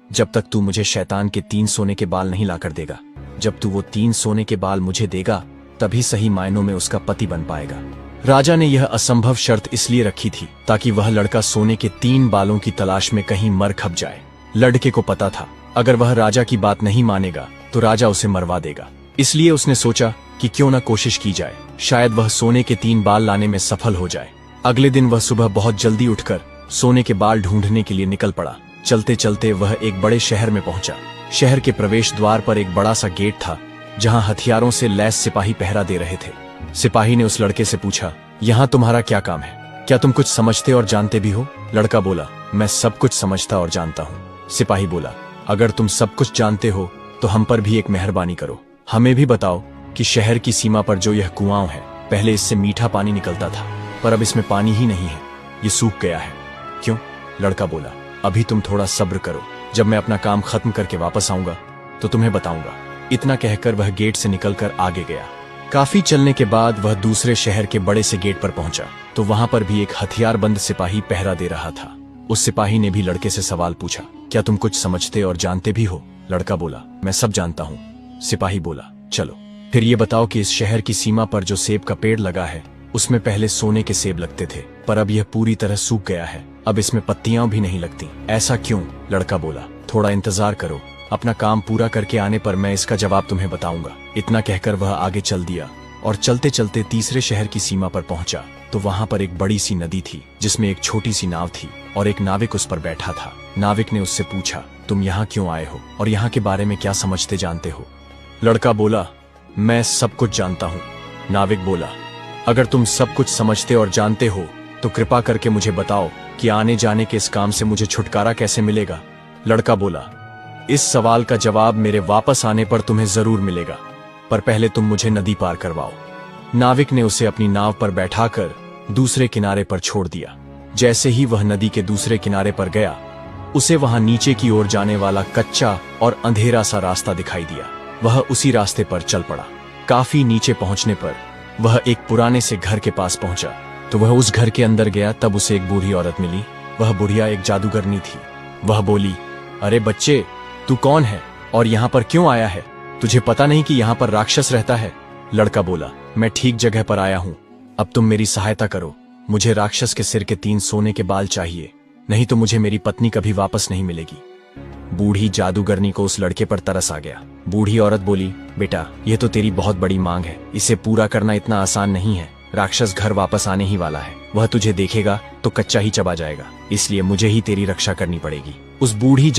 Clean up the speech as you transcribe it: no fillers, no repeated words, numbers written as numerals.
जब तक तू मुझे शैतान के 3 सोने के बाल नहीं लाकर देगा। जब तू वो 3 सोने के बाल मुझे देगा तभी सही मायनों में उसका पति बन पाएगा। राजा ने यह असंभव शर्त इसलिए रखी थी ताकि वह लड़का सोने के 3 बालों की तलाश में कहीं मर खप जाए। लड़के को पता था अगर वह राजा की बात नहीं मानेगा तो राजा उसे मरवा देगा। इसलिए उसने सोचा कि क्यों न कोशिश की जाए, शायद वह सोने के 3 बाल लाने में सफल हो जाए। अगले दिन वह सुबह बहुत जल्दी उठकर सोने के बाल ढूंढने के लिए निकल पड़ा। चलते चलते वह एक बड़े शहर में पहुंचा। शहर के प्रवेश द्वार पर एक बड़ा सा गेट था जहां हथियारों से लैस सिपाही पहरा दे रहे थे। सिपाही ने उस लड़के से पूछा, यहाँ तुम्हारा क्या काम है? क्या तुम कुछ समझते और जानते भी हो? लड़का बोला, मैं सब कुछ समझता और जानता हूँ। सिपाही बोला, अगर तुम सब कुछ जानते हो तो हम पर भी एक मेहरबानी करो। हमें भी बताओ कि शहर की सीमा पर जो यह कुआं है, पहले इससे मीठा पानी निकलता था पर अब इसमें पानी ही नहीं है, ये सूख गया है। क्यों? लड़का बोला, अभी तुम थोड़ा सब्र करो, जब मैं अपना काम खत्म करके वापस आऊंगा तो तुम्हें बताऊंगा। इतना कहकर वह गेट से निकलकर आगे गया। काफी चलने के बाद वह दूसरे शहर के बड़े से गेट पर पहुंचा तो वहां पर भी एक हथियारबंद सिपाही पहरा दे रहा था। उस सिपाही ने भी लड़के से सवाल पूछा, क्या तुम कुछ समझते और जानते भी हो? लड़का बोला, मैं सब जानता हूँ। सिपाही बोला, चलो फिर ये बताओ कि इस शहर की सीमा पर जो सेब का पेड़ लगा है उसमें पहले सोने के सेब लगते थे पर अब यह पूरी तरह सूख गया है, अब इसमें पत्तियां भी नहीं लगती, ऐसा क्यों? लड़का बोला, थोड़ा इंतजार करो, अपना काम पूरा करके आने पर मैं इसका जवाब तुम्हें बताऊंगा। इतना कहकर वह आगे चल दिया और चलते चलते तीसरे शहर की सीमा पर पहुंचा तो वहां पर एक बड़ी सी नदी थी जिसमें एक छोटी सी नाव थी और एक नाविक उस पर बैठा था। नाविक ने उससे पूछा, तुम यहाँ क्यों आए हो और यहाँ के बारे में क्या समझते जानते हो? लड़का बोला, मैं सब कुछ जानता हूँ। नाविक बोला, अगर तुम सब कुछ समझते और जानते हो तो कृपा करके मुझे बताओ कि आने जाने के इस काम से मुझे छुटकारा कैसे मिलेगा? लड़का बोला, इस सवाल का जवाब मेरे वापस आने पर तुम्हें जरूर मिलेगा, पर पहले तुम मुझे नदी पार करवाओ। नाविक ने उसे अपनी नाव पर बैठाकर दूसरे किनारे पर छोड़ दिया। जैसे ही वह नदी के दूसरे किनारे पर गया उसे वहां नीचे की ओर जाने वाला कच्चा और अंधेरा सा रास्ता दिखाई दिया। वह उसी रास्ते पर चल पड़ा। काफी नीचे पहुंचने पर वह एक पुराने से घर के पास पहुंचा तो वह उस घर के अंदर गया। तब उसे एक बूढ़ी औरत मिली। वह बुढ़िया एक जादूगरनी थी। वह बोली, अरे बच्चे, तू कौन है और यहाँ पर क्यों आया है? तुझे पता नहीं कि यहाँ पर राक्षस रहता है? लड़का बोला, मैं ठीक जगह पर आया हूँ, अब तुम मेरी सहायता करो। मुझे राक्षस के सिर के 3 सोने के बाल चाहिए, नहीं तो मुझे मेरी पत्नी कभी वापस नहीं मिलेगी। बूढ़ी जादूगरनी को उस लड़के पर तरस आ गया। बूढ़ी औरत बोली, बेटा, यह तो तेरी बहुत बड़ी मांग है, इसे पूरा करना इतना आसान नहीं है। राक्षस घर वापस आने ही वाला है, वह तुझे देखेगा तो कच्चा ही चबा जाएगा, इसलिए मुझे ही तेरी रक्षा करनी पड़ेगी। उस बूढ़ी